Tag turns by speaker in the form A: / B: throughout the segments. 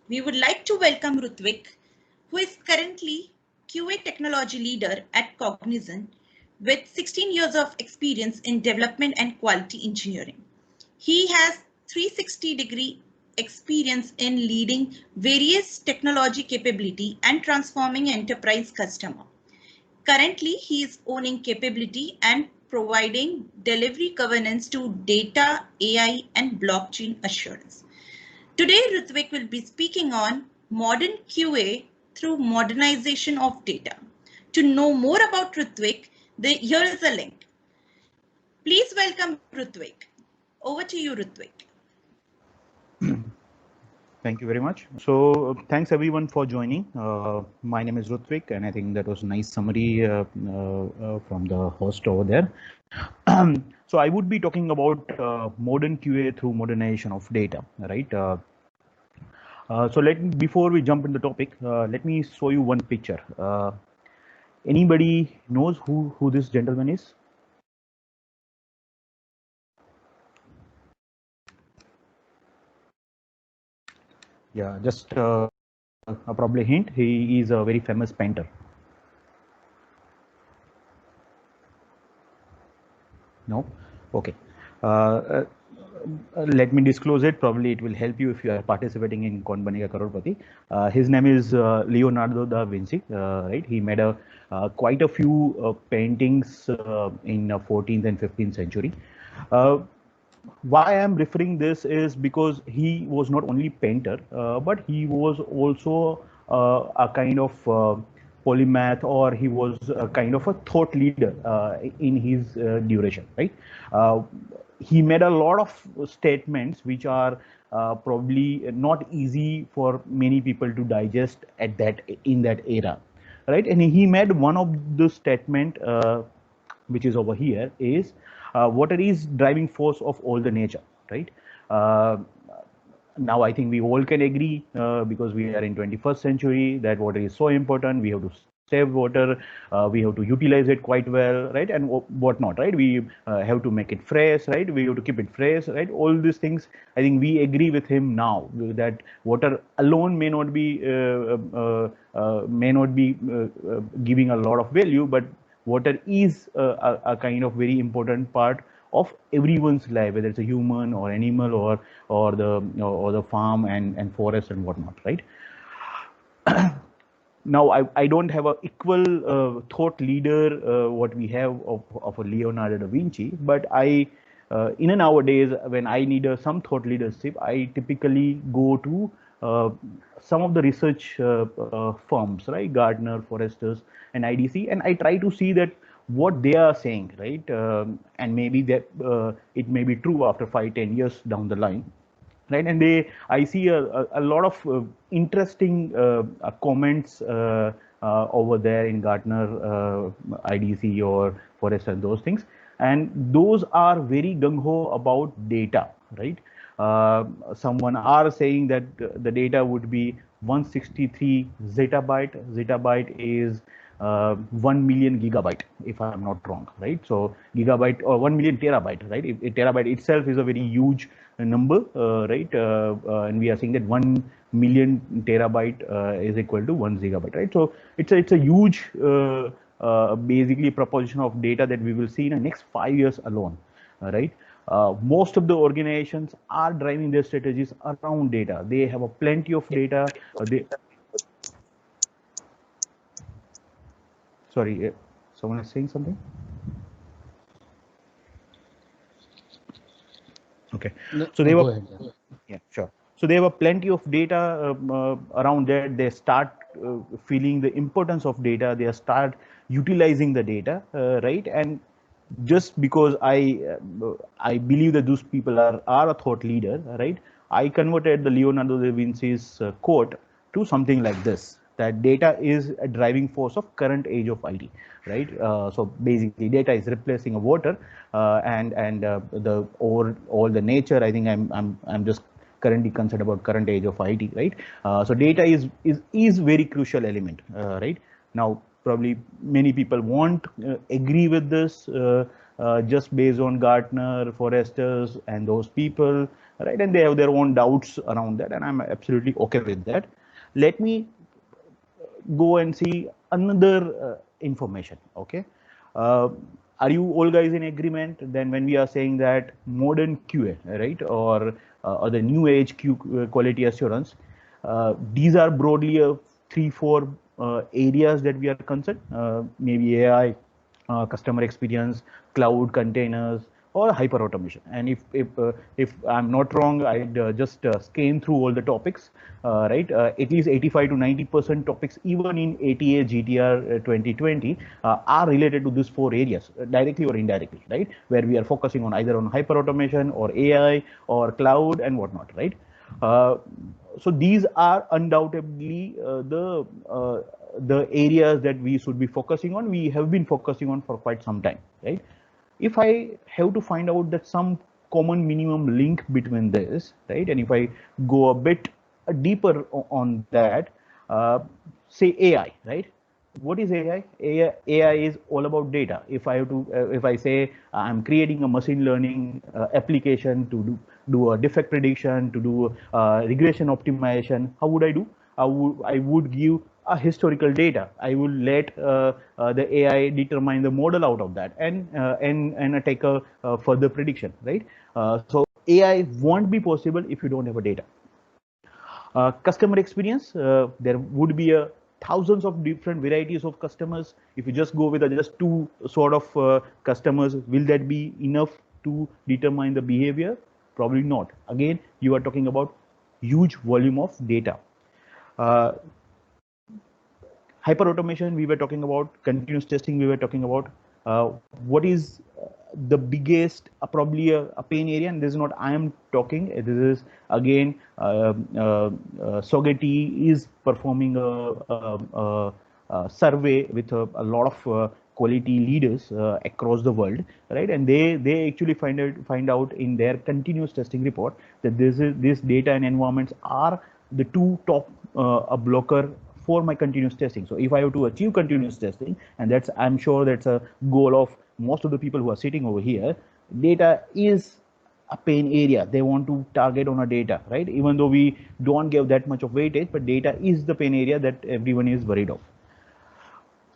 A: We would like to welcome Rutvik, who is currently QA technology leader at Cognizant with 16 years of experience in development and quality engineering. He has 360-degree experience in leading various technology capability and transforming enterprise customer. Currently, he is owning capability and providing delivery governance to data, AI, and blockchain assurance. Today, Ritvik will be speaking on modern QA through modernization of data. To know more about Ritvik, here is a link. Please welcome Ritvik. Over to you, Ritvik.
B: Thank you very much. So thanks everyone for joining. My name is Rutvik, and I think that was a nice summary from the host over there. So I would be talking about modern QA through modernization of data, right? So before we jump in the topic, let me show you one picture. Anybody knows who this gentleman is? Yeah, just probably hint. He is a very famous painter. No? Okay. Let me disclose it. Probably it will help you if you are participating in Kaun Banega Crorepati. His name is Leonardo da Vinci. Right? He made quite a few paintings in 14th and 15th century. Why I am referring this is because he was not only painter, but he was also a kind of polymath, or he was a kind of a thought leader in his duration, right? He made a lot of statements which are probably not easy for many people to digest in that era, right? And he made one of the statement which is over here is water is driving force of all the nature, right? Now I think we all can agree because we are in 21st century that water is so important. We have to save water, we have to utilize it quite well, right? And whatnot, right? We have to make it fresh, right? We have to keep it fresh, right? All these things, I think we agree with him now that water alone may not be giving a lot of value, but water is a kind of very important part of everyone's life, whether it's a human or animal or the farm and forest and whatnot, right? Now I don't have a equal thought leader what we have of a Leonardo da Vinci, but I in nowadays when I need some thought leadership, I typically go to some of the research firms, right? Gartner, Forresters, and IDC, and I try to see that what they are saying, right? And maybe that it may be true after 5-10 years down the line, right? And I see a lot of interesting comments over there in Gartner, IDC, or Forrester, those things, and those are very gung-ho about data, right? Someone are saying that the data would be 163 zettabyte. Zettabyte is 1 million gigabyte, if I'm not wrong, right? So gigabyte or 1 million terabyte, right? A terabyte itself is a very huge number, right? And we are saying that 1 million terabyte is equal to 1 gigabyte, right? So it's a huge basically proposition of data that we will see in the next 5 years alone, right? Most of the organizations are driving their strategies around data. They have a plenty of data. Sorry, someone is saying something? Okay.
C: No,
B: so they
C: go
B: were,
C: ahead.
B: yeah, sure. So there were plenty of data around there. They start feeling the importance of data. They start utilizing the data, right? And just because I believe that those people are a thought leader, right? I converted the Leonardo da Vinci's quote to something like this: that data is a driving force of current age of IT, right? So basically, data is replacing a water, and the all the nature. I think I'm just currently concerned about current age of IT, right? So data is very crucial element, right? Now probably many people won't agree with this, just based on Gartner, Forresters, and those people, right? And they have their own doubts around that, and I'm absolutely okay with that. Let me go and see another information. Okay, uh, are you all guys in agreement? Then when we are saying that modern QA, right, or the new age quality assurance, these are broadly three, four areas that we are concerned. Maybe AI, customer experience, cloud containers, or hyper automation. And if I'm not wrong, I just scan through all the topics, right? At least 85 to 90% topics, even in ATA GTR 2020, are related to these four areas, directly or indirectly, right? Where we are focusing on either on hyper automation or AI or cloud and whatnot, right? So these are undoubtedly the areas that we should be focusing on. We have been focusing on for quite some time, right? If I have to find out that some common minimum link between this, right, and if I go a bit deeper on that, say AI, right? What is AI? AI is all about data. If I have to, if I say I'm creating a machine learning application to do a defect prediction, to do regression optimization, how would I do? I would give a historical data. I will let the AI determine the model out of that and take a further prediction, right? So AI won't be possible if you don't have a data. Customer experience, there would be thousands of different varieties of customers. If you just go with just two sort of customers, will that be enough to determine the behavior? Probably not. Again, you are talking about huge volume of data. Hyper automation, we were talking about. Continuous testing, we were talking about. What is the biggest, probably a pain area, and this is not I am talking. This is again, Sogeti is performing a survey with a lot of quality leaders across the world, right? And they actually find out in their continuous testing report that this data and environments are the two top blocker for my continuous testing. So if I have to achieve continuous testing, and that's, I'm sure that's a goal of most of the people who are sitting over here, data is a pain area. They want to target on a data, right? Even though we don't give that much of weightage, but data is the pain area that everyone is worried of.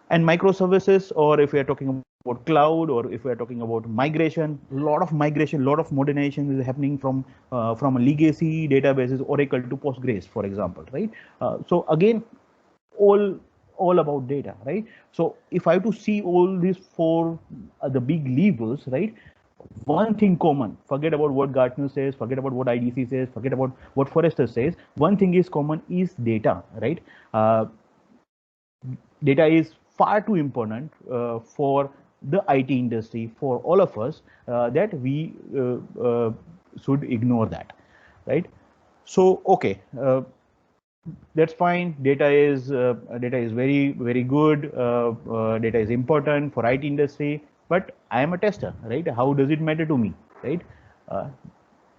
B: And microservices, or if we are talking about cloud, or if we are talking about migration, a lot of modernization is happening from a legacy databases, Oracle to Postgres, for example, right? So again, all about data, right? So if I have to see all these four the big levers, right? One thing common, forget about what Gartner says, forget about what IDC says, forget about what Forrester says. One thing is common is data, right? Data is far too important for the IT industry, for all of us, that we should ignore that, right? So okay, that's fine. Data is very good. Data is important for IT industry, but I am a tester, right? How does it matter to me, right?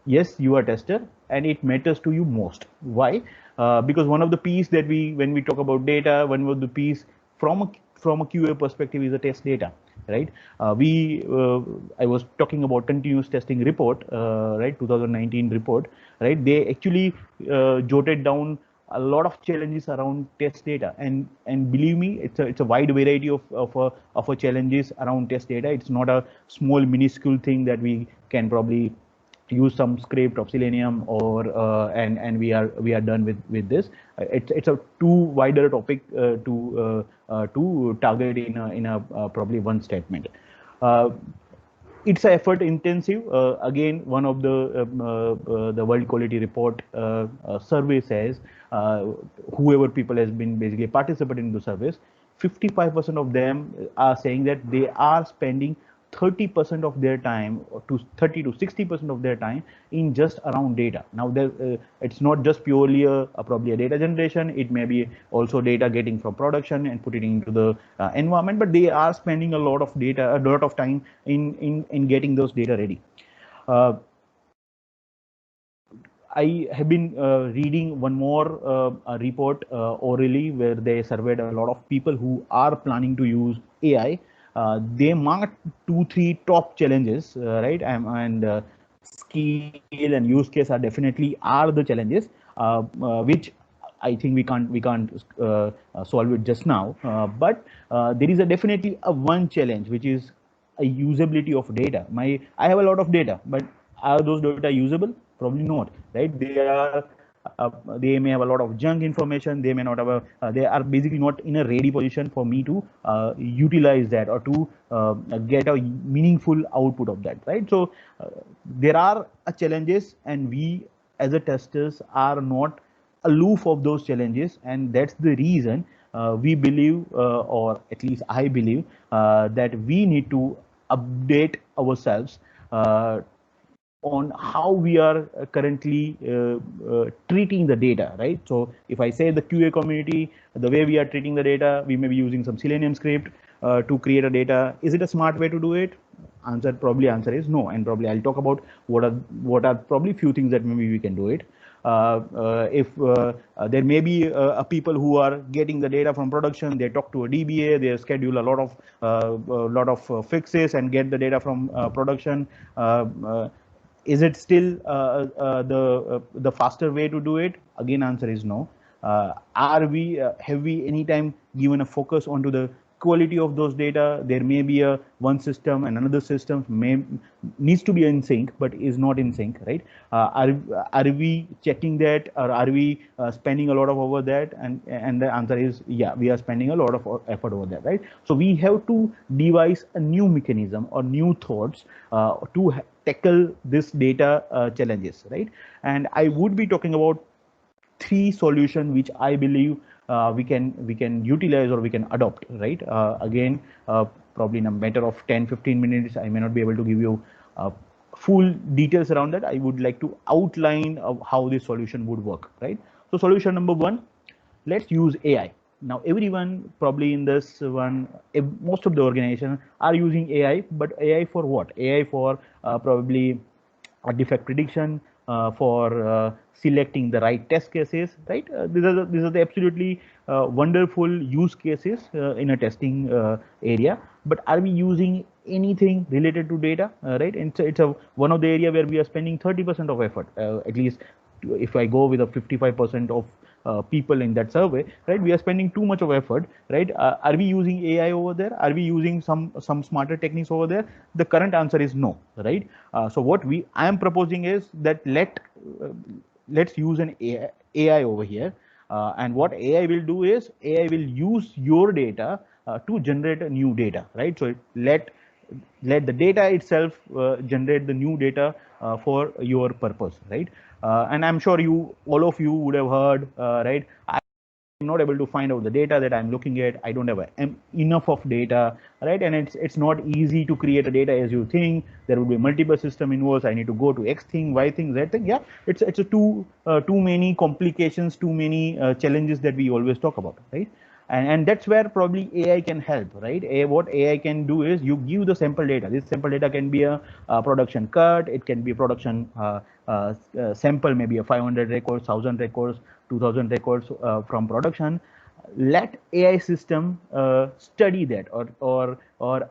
B: Yes, you are a tester, and it matters to you most. Why? Because one of the piece that when we talk about data, one of the piece from a QA perspective is a test data, right? I was talking about continuous testing report, right? 2019 report, right? They actually jotted down a lot of challenges around test data, and believe me, it's a wide variety of challenges around test data. It's not a small minuscule thing that we can probably use some script of Selenium or and we are done with this. It's a too wider topic to target in a probably one statement. It's effort intensive. Again, one of the World Quality Report survey says whoever people has been basically participating in the surveys, 55% of them are saying that they are spending 30% of their time, to 30 to 60% of their time in just around data. Now, it's not just purely probably a data generation. It may be also data getting from production and put it into the environment, but they are spending a lot of data, a lot of time in getting those data ready. I have been reading one more report orally where they surveyed a lot of people who are planning to use AI. they mark 2-3 top challenges, right? And scale and use case are definitely are the challenges, which I think we can't solve it just now. But there is a definitely a one challenge, which is a usability of data. I have a lot of data, but are those data usable? Probably not, right? They may have a lot of junk information. They may not have they are basically not in a ready position for me to utilize that or to get a meaningful output of that, right? So there are challenges, and we as a testers are not aloof of those challenges, and that's the reason we believe, or at least I believe, that we need to update ourselves on how we are currently treating the data, right? So if I say the QA community, the way we are treating the data, we may be using some Selenium script to create a data. Is it a smart way to do it? Answer is no, and probably I'll talk about what are probably few things that maybe we can do it. If there may be people who are getting the data from production, they talk to a DBA, they schedule a lot of fixes and get the data from production. Is it still the faster way to do it? Again, answer is no. Have we anytime given a focus onto the quality of those data? There may be a one system and another system needs to be in sync, but is not in sync, right? Are we checking that, or are we spending a lot of over that? And the answer is yeah, we are spending a lot of effort over that, right? So we have to devise a new mechanism or new thoughts to tackle this data challenges, right? And I would be talking about 3 solutions which I believe we can utilize or we can adopt, right? Again, probably in a matter of 10-15 minutes, I may not be able to give you full details around that. I would like to outline how this solution would work, right? So solution number 1, let's use AI. Now everyone probably in this one, most of the organizations are using AI, but AI for what? AI for probably a defect prediction, for selecting the right test cases, right? These are the absolutely wonderful use cases in a testing area. But are we using anything related to data, right? And it's one of the area where we are spending 30% of effort, at least if I go with a 55% of people in that survey, right? We are spending too much of effort, right? Are we using AI over there? Are we using some smarter techniques over there? The current answer is no, right? So what I am proposing is that let's use an AI over here, and what AI will do is AI will use your data to generate a new data, right? So let the data itself generate the new data for your purpose, right? And I'm sure all of you would have heard, right? I'm not able to find out the data that I'm looking at. I don't have enough of data, right? And it's not easy to create a data as you think. There will be multiple system involved. I need to go to X thing, Y thing, Z thing. Yeah, it's a too many complications, too many challenges that we always talk about, right? And that's where probably AI can help, right? What AI can do is you give the sample data. This sample data can be a production cut. It can be a production sample, maybe a 500 records, 1,000 records, 2,000 records from production. Let AI system study that or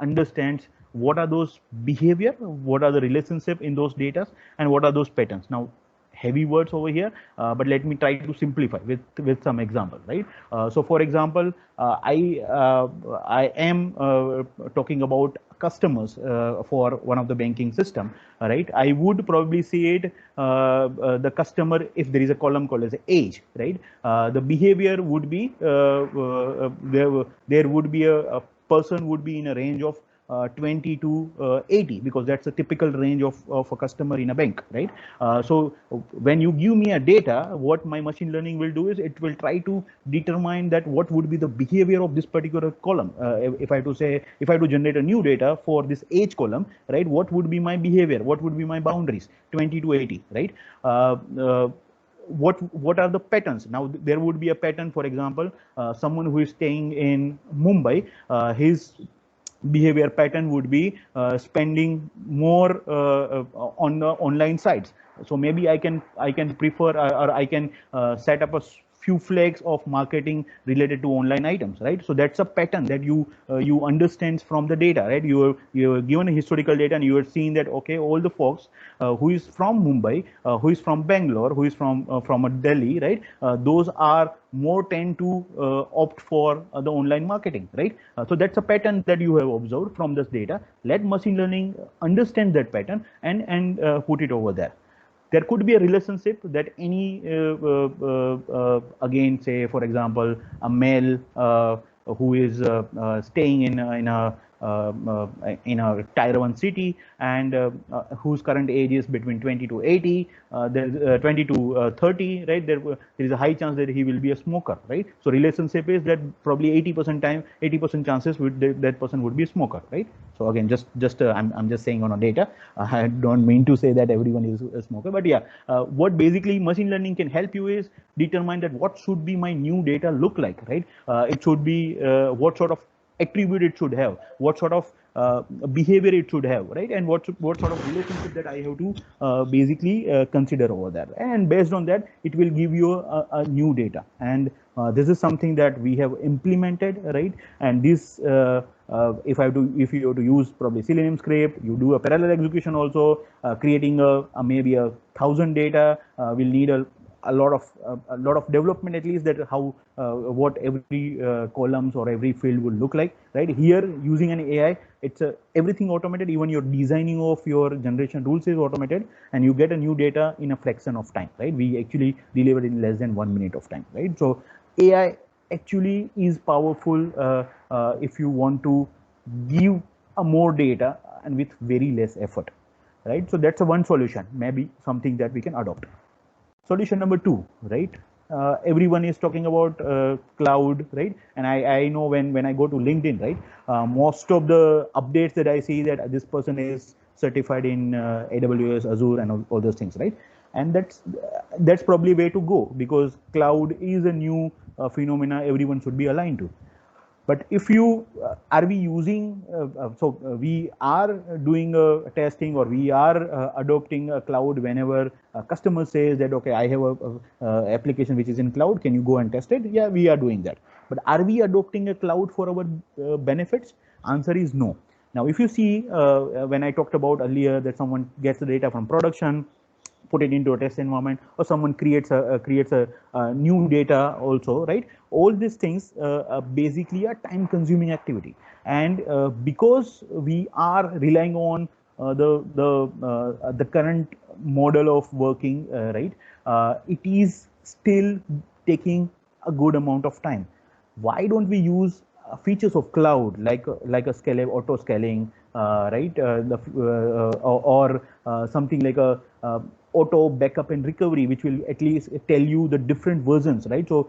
B: understands what are those behavior, what are the relationship in those data, and what are those patterns. Now, heavy words over here, but let me try to simplify with some example, right? So for example, I am talking about customers for one of the banking system, right? I would probably see it the customer, if there is a column called as age, right? The behavior would be there would be a person would be in a range of 20 to 80, because that's the typical range of a customer in a bank, right? So when you give me a data, what my machine learning will do is it will try to determine that what would be the behavior of this particular column. If I have to generate a new data for this age column, right? What would be my behavior? What would be my boundaries? 20 to 80, right? What are the patterns? Now there would be a pattern, for example, someone who is staying in Mumbai, his behavior pattern would be spending more on the online sites. So maybe I can prefer or I can set up a few flags of marketing related to online items, right? So that's a pattern that you understand from the data, right? You're given a historical data and you are seeing that, okay, all the folks who is from Mumbai, who is from Bangalore, who is from a Delhi, right? Those are more tend to opt for the online marketing, right? So that's a pattern that you have observed from this data. Let machine learning understand that pattern and put it over there. There could be a relationship that any again, say for example, a male who is staying in a tier 1 city and whose current age is between 20 to 80, 20 to 30, right? There is a high chance that he will be a smoker, right? So relationship is that probably 80% chances that person would be a smoker, right? So again, I'm just saying on a data. I don't mean to say that everyone is a smoker, but yeah, what basically machine learning can help you is determine that what should be my new data look like, right? It should be what sort of attribute it should have, what sort of behavior it should have, right? And what sort of relationship that I have to basically consider over there. And based on that, it will give you a new data. And this is something that we have implemented, right? And this, if you have to use probably Selenium script, you do a parallel execution also, creating maybe 1,000 data will need a lot of development, at least, that how what every columns or every field will look like, right? Here using an AI, it's everything automated. Even your designing of your generation rules is automated, and you get a new data in a fraction of time, right? We actually deliver in less than 1 minute of time, right? So AI actually is powerful if you want to give a more data and with very less effort, right? So that's a one solution, maybe something that we can adopt. Solution number 2, right? Everyone is talking about cloud, right? And I know when I go to LinkedIn, right, most of the updates that I see that this person is certified in AWS, Azure, and all those things, right? And that's probably way to go, because cloud is a new phenomena everyone should be aligned to. But if you are we using we are doing a testing, or we are adopting a cloud whenever a customer says that, okay, I have a application which is in cloud, can you go and test it? Yeah, we are doing that. But are we adopting a cloud for our benefits? Answer is no. Now, if you see when I talked about earlier that someone gets the data from production, put it into a test environment, or someone creates a new data also, right? All these things basically are time consuming activity. And because we are relying on the current model of working, right, it is still taking a good amount of time. Why don't we use features of cloud like a scale, auto scaling, right? Or something like a auto backup and recovery, which will at least tell you the different versions, right? So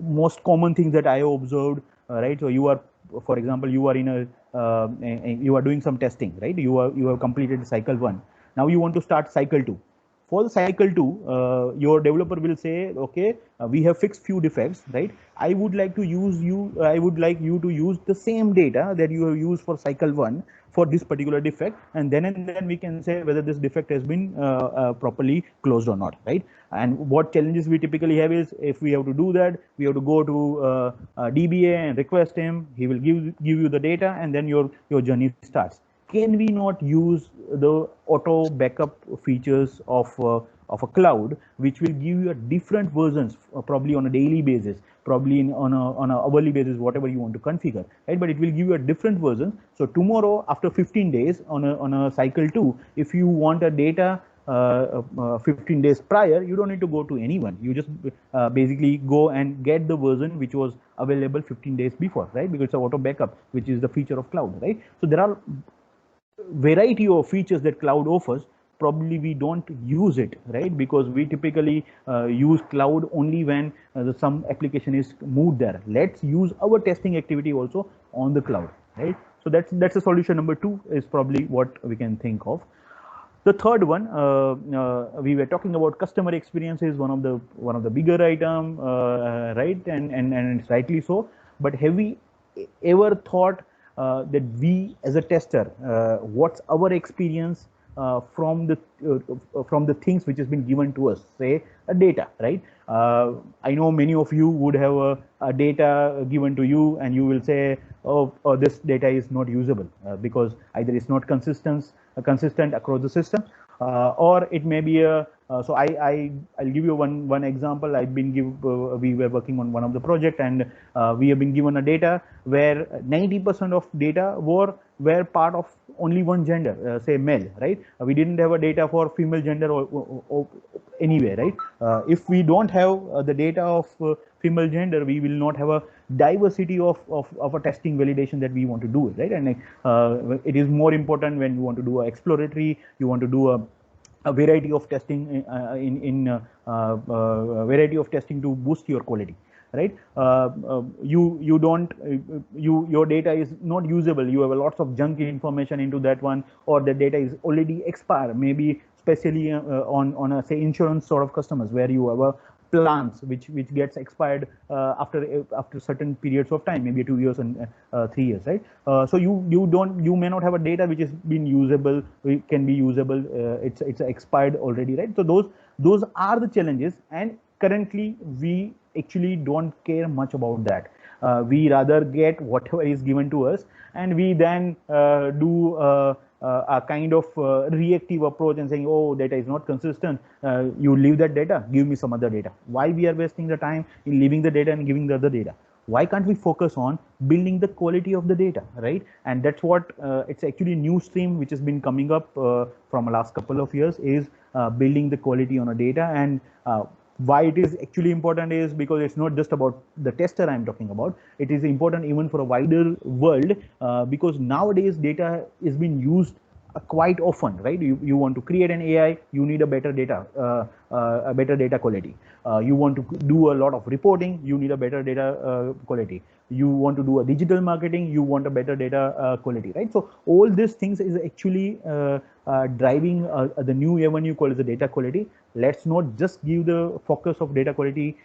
B: most common things that I have observed, right? So you are, for example, you are you are doing some testing, right? You have completed cycle 1. Now you want to start cycle 2. For the cycle 2, your developer will say, okay, we have fixed few defects, right? I would like you to use the same data that you have used for cycle 1 for this particular defect, and then we can say whether this defect has been properly closed or not, right? And what challenges we typically have is, if we have to do that, we have to go to DBA and request him. He will give you the data, and then your journey starts. Can we not use the auto backup features of a cloud, which will give you a different versions, probably on a daily basis, probably on a hourly basis, whatever you want to configure, right? But it will give you a different version. So tomorrow, after 15 days on a cycle 2, if you want a data 15 days prior, you don't need to go to anyone. You just basically go and get the version which was available 15 days before, right? Because it's an auto backup, which is the feature of cloud, right? So there are variety of features that cloud offers. Probably we don't use it, right? Because we typically use cloud only when some application is moved there. Let's use our testing activity also on the cloud, right? So that's a solution number 2, is probably what we can think of. The third one, we were talking about customer experience is one of the bigger item, right? And it's rightly so. But have we ever thought that we as a tester, what's our experience from the things which has been given to us? Say data, right? I know many of you would have a data given to you, and you will say, oh, this data is not usable because either it's not consistent across the system, or it may be a so I'll give you one example. We were working on one of the project, and we have been given a data where 90% of data were part of only one gender, say male, right? We didn't have a data for female gender or anywhere, right? If we don't have the data of female gender, we will not have a diversity of a testing validation that we want to do, right? And it is more important when you want to do a exploratory, you want to do a variety of testing variety of testing to boost your quality, right? You don't your data is not usable, you have a lots of junk information into that one, or the data is already expired, maybe especially on a, say, insurance sort of customers, where you have a plans which gets expired after certain periods of time, maybe 2 years and 3 years, right? So you may not have a data which is been usable, can be usable, it's expired already, right? So those are the challenges, and currently we actually don't care much about that. We rather get whatever is given to us, and we then do a kind of reactive approach and saying, oh, data is not consistent, you leave that data, give me some other data. Why we are wasting the time in leaving the data and giving the other data? Why can't we focus on building the quality of the data, right? And that's what it's actually new stream which has been coming up from the last couple of years, is building the quality on a data. And why it is actually important is because it's not just about the tester I'm talking about. It is important even for a wider world, because nowadays data is being used quite often, right? You want to create an AI, you need a better data quality. You want to do a lot of reporting, you need a better data quality. You want to do a digital marketing, you want a better data quality, right? So all these things is actually driving the new avenue called as the data quality. Let's not just give the focus of data quality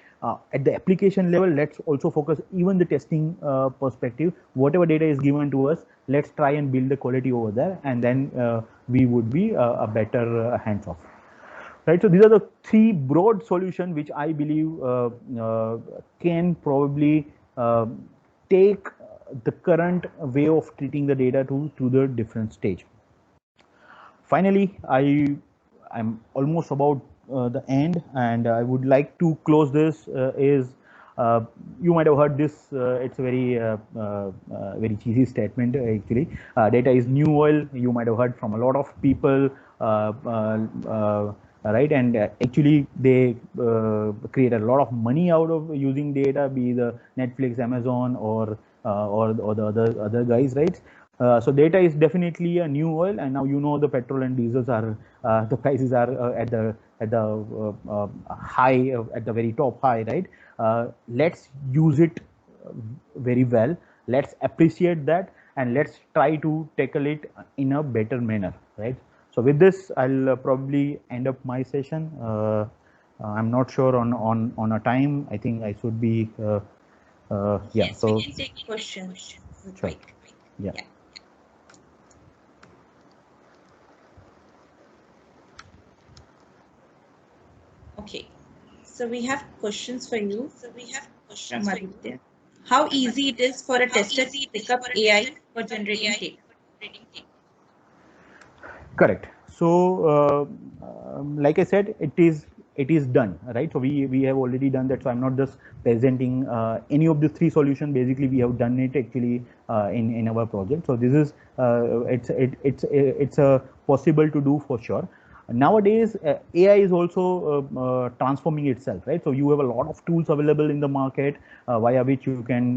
B: at the application level. Let's also focus even the testing perspective. Whatever data is given to us, let's try and build the quality over there, and then we would be a better hands-off. Right, so these are the three broad solutions which I believe can probably take the current way of treating the data to the different stage. Finally, I'm almost about the end, and I would like to close this. You might have heard this. It's a very cheesy statement actually. Data is new oil. You might have heard from a lot of people. Right, and actually they create a lot of money out of using data, be the Netflix, Amazon, or the other guys, right? So data is definitely a new oil, and now you know the petrol and diesels are the prices are at the high, at the very top high, right? Let's use it very well. Let's appreciate that, and let's try to tackle it in a better manner, right? So with this, I'll probably end up my session. I'm not sure on a time. I think I should be. Yeah.
A: Yes,
B: so
A: we can take questions.
B: Sure. Yeah.
A: Okay. So we have questions for you. From Aditya. How easy it is for a tester to pick up AI for generating data?
B: Correct. So, like I said, it is done, right? So we have already done that. So I'm not just presenting any of the three solutions. Basically, we have done it actually in our project. So this is it's possible to do for sure. Nowadays, AI is also transforming itself, right? So you have a lot of tools available in the market via which you can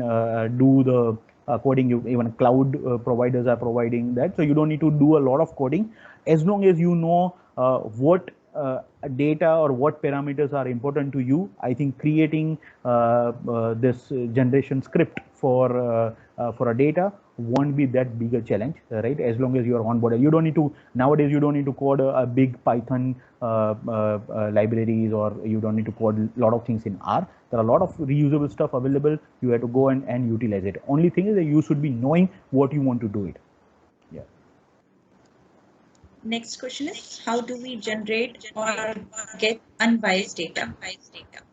B: do the coding. Even cloud providers are providing that, so you don't need to do a lot of coding, as long as you know what data or what parameters are important to you. I think creating this generation script for a data won't be that big a challenge, right? As long as you are on board, you don't need to, nowadays you don't need to code a big Python libraries, or you don't need to code a lot of things in R. There are a lot of reusable stuff available. You have to go and utilize it. Only thing is that you should be knowing what you want to do it. Yeah.
A: Next question is, how do we generate or get unbiased data?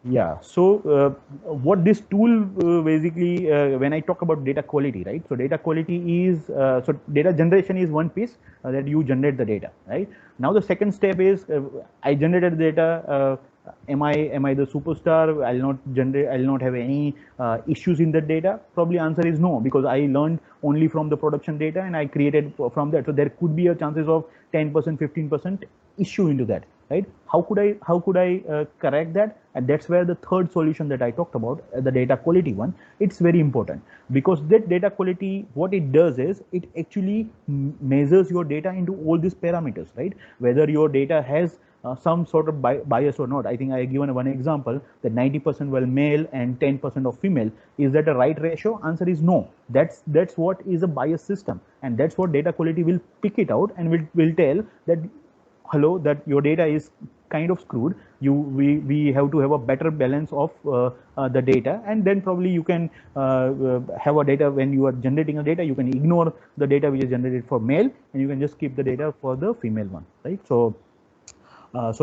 B: Yeah, so what this tool basically, when I talk about data quality, right? So data quality is, so data generation is one piece that you generate the data, right? Now the second step is, I generated data. Am I the superstar? I'll not have any issues in the data. Probably answer is no, because I learned only from the production data and I created from that. So there could be a chances of 10%, 15% issue into that, right? How could I correct that? And that's where the third solution that I talked about, the data quality one, it's very important, because that data quality, what it does is it actually measures your data into all these parameters, right? Whether your data has some sort of bias or not. I think I given one example that 90% were male and 10% of female. Is that a right ratio? Answer is no. That's what is a bias system, and that's what data quality will pick it out and will tell that, hello, that your data is kind of screwed. We have to have a better balance of the data, and then probably you can have a data. When you are generating a data, you can ignore the data which is generated for male, and you can just keep the data for the female one, right? So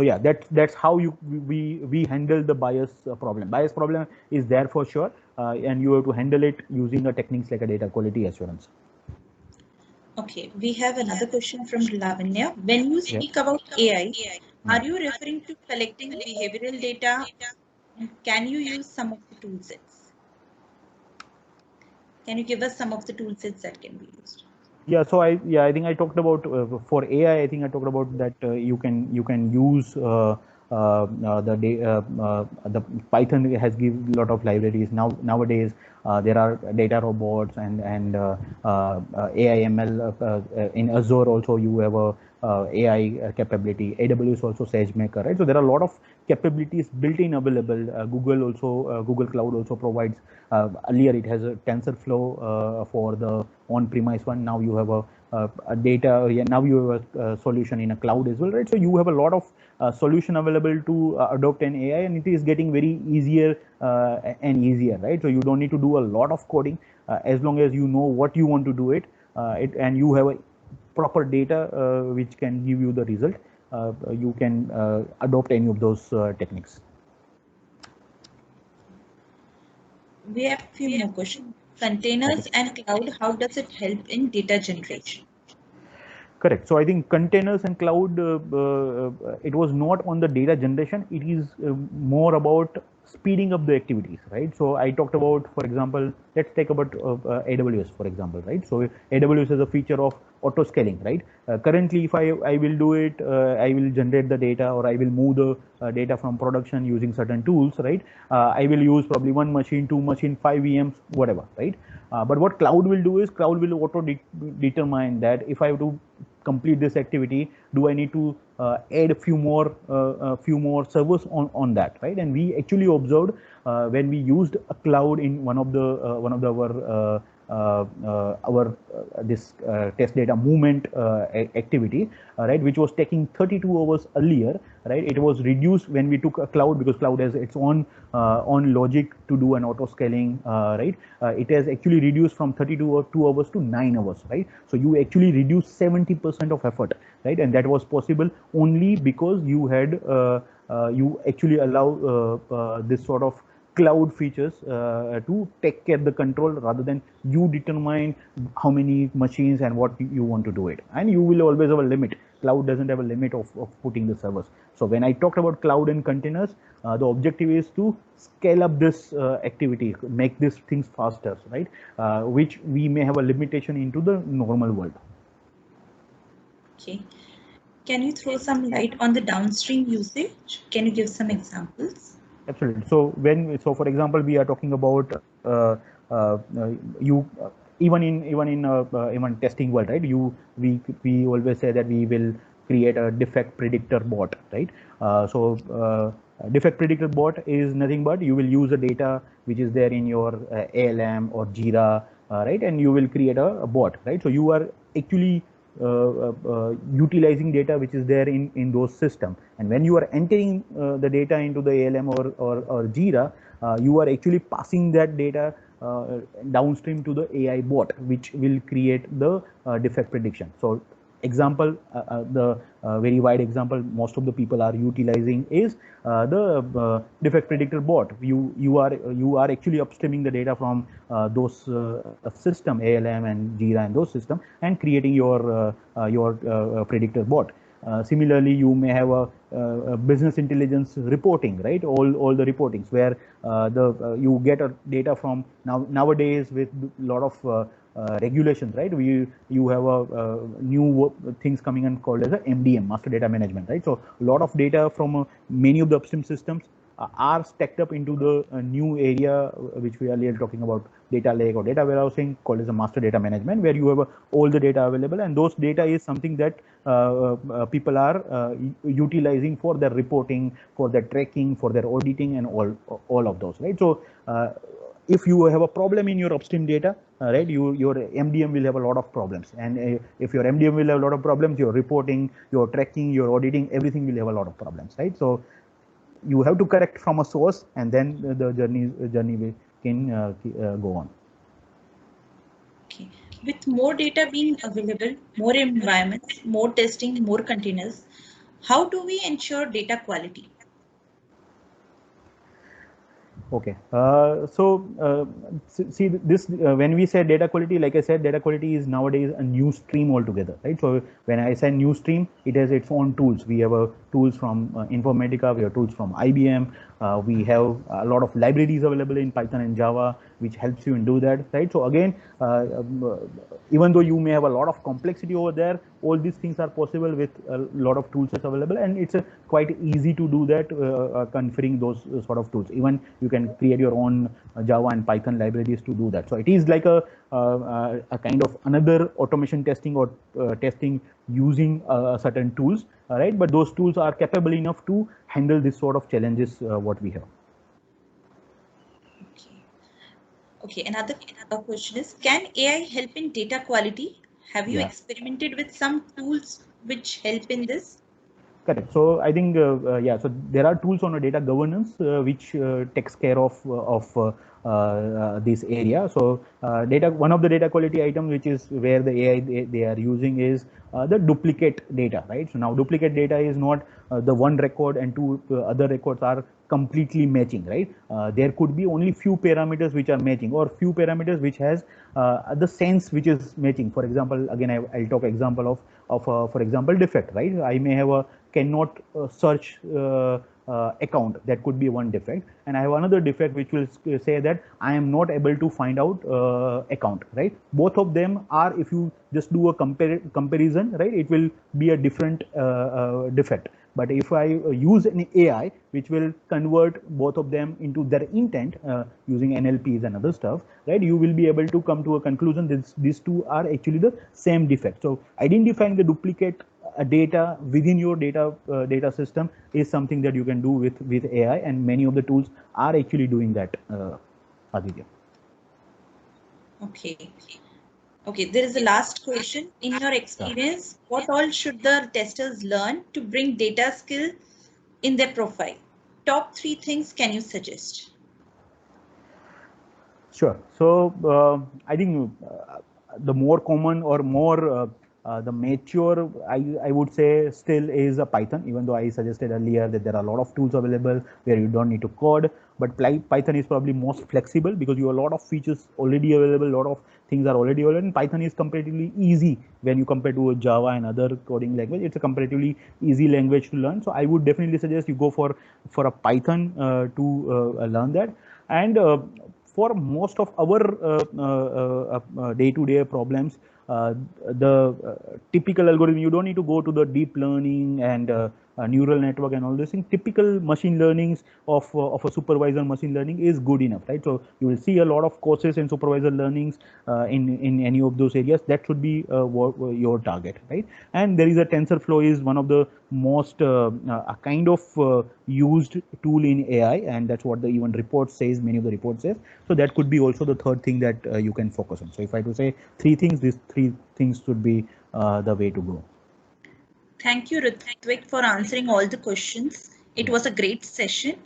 B: yeah, that's how we handle the bias problem. Bias problem is there for sure, and you have to handle it using a techniques like a data quality assurance.
A: Okay, we have another question from Lavanya. When you speak about AI, are you referring to collecting behavioral data? And can you use some of the tool sets? Can you give us some of the tool sets that can be used?
B: Yeah, so I think I talked about for AI. I think I talked about that you can use the Python has give a lot of libraries nowadays. There are data robots and AI ML in Azure also. You have a AI capability. AWS also SageMaker, right? So there are a lot of capabilities built in available. Google Cloud also provides. Earlier it has a TensorFlow for the on-premise one. Now you have a data. Yeah, now you have a solution in a cloud as well, right? So you have a lot of solution available to adopt an AI, and it is getting very easier and easier, right? So you don't need to do a lot of coding as long as you know what you want to do it, and you have a proper data which can give you the result. You can adopt any of those techniques.
A: We have a few more questions. Containers and cloud, how does it help in data generation?
B: Correct. So I think containers and cloud, it was not on the data generation. It is more about speeding up the activities, right? So I talked about, for example, let's take about AWS, for example, right? So AWS has a feature of auto scaling, right? Currently, if I will do it, I will generate the data, or I will move the data from production using certain tools, right? I will use probably one machine, two machine, 5 VMs, whatever, right? But what cloud will do is cloud will auto determine that if I have to complete this activity, do I need to add a few more servers on that, right? And we actually observed when we used a cloud in one of our this test data movement activity, right, which was taking 32 hours earlier, right? It was reduced when we took a cloud, because cloud has its own logic to do an auto scaling, right? It has actually reduced from 32 hours to 9 hours, right? So you actually reduce 70% of effort, right? And that was possible only because you had you actually allow this sort of cloud features to take care of the control, rather than you determine how many machines and what you want to do it. And you will always have a limit. Cloud doesn't have a limit of putting the servers. So when I talked about cloud and containers, the objective is to scale up this activity, make these things faster, right? Which we may have a limitation into the normal world.
A: Okay. Can you throw some light on the downstream usage? Can you give some examples?
B: Absolutely. So for example, we are talking about you even testing world, right? We always say that we will create a defect predictor bot, right? Defect predictor bot is nothing but you will use the data which is there in your ALM or Jira, right? And you will create a bot, right? So you are actually utilizing data which is there in those systems, and when you are entering the data into the ALM or Jira, you are actually passing that data downstream to the AI bot, which will create the defect prediction. So example, the very wide example most of the people are utilizing is the defect predictor bot. You are actually upstreaming the data from those system, ALM and Jira and those system, and creating your predictor bot. Similarly, you may have a business intelligence reporting, right? All the reportings where you get a data from nowadays with a lot of regulations, right? You have a new things coming and called as a MDM, master data management, right? So a lot of data from many of the upstream systems are stacked up into the new area which we are earlier talking about, data lake or data warehousing, called as a master data management, where you have all the data available, and those data is something that people are utilizing for their reporting, for their tracking, for their auditing, and all of those, right? So if you have a problem in your upstream data, right, your MDM will have a lot of problems, and if your MDM will have a lot of problems, your reporting, your tracking, your auditing, everything will have a lot of problems, right? So you have to correct from a source, and then the journey can go on.
A: Okay. With more data being available, more environments, more testing, more containers, how do we ensure data quality?
B: Okay, see this, when we say data quality, like I said, data quality is nowadays a new stream altogether, right? So when I say new stream, it has its own tools. We have tools from Informatica, we have tools from IBM, we have a lot of libraries available in Python and Java, which helps you in do that, right? So again, even though you may have a lot of complexity over there, all these things are possible with a lot of tools that's available, and it's quite easy to do that, configuring those sort of tools. Even you can create your own Java and Python libraries to do that. So it is like a kind of another automation testing or testing using certain tools, right? But those tools are capable enough to handle this sort of challenges what we have.
A: Okay, another question is, can AI help in data quality? Have you experimented with some tools which help in this?
B: Correct. So I think, yeah, so there are tools on a data governance which takes care of this area. So one of the data quality items which is where the AI they are using is the duplicate data, right? So now duplicate data is not the one record and two other records are completely matching, right? There could be only few parameters which are matching, or few parameters which has the sense which is matching. For example, again, I'll talk example of for example, defect, right? I may have a cannot search account. That could be one defect, and I have another defect which will say that I am not able to find out account, right? Both of them are, if you just do a comparison, right, it will be a different defect. But if I use an AI which will convert both of them into their intent using NLPs and other stuff, right, you will be able to come to a conclusion that these two are actually the same defect. So identifying the duplicate data within your data system is something that you can do with AI, and many of the tools are actually doing that, Aditya.
A: Okay, there is a last question. In your experience, what all should the testers learn to bring data skill in their profile? Top 3 things can you suggest?
B: Sure. So I think the more common or more the mature, I would say, still is a Python, even though I suggested earlier that there are a lot of tools available where you don't need to code. But Python is probably most flexible because you have a lot of features already available, a lot of things are already available, and Python is comparatively easy when you compare to a Java and other coding language. It's a comparatively easy language to learn. So I would definitely suggest you go for a Python to learn that. And for most of our day-to-day problems, the typical algorithm, you don't need to go to the deep learning and neural network and all these things. Typical machine learnings of a supervisor machine learning is good enough, right? So you will see a lot of courses in supervisor learnings in any of those areas. That should be your target, right? And there is a TensorFlow is one of the most kind of used tool in AI, and that's what the even report says, many of the reports says. So that could be also the third thing that you can focus on. So if I have to say 3 things, these 3 things should be the way to go.
A: Thank you, Ritvik, for answering all the questions. It was a great session.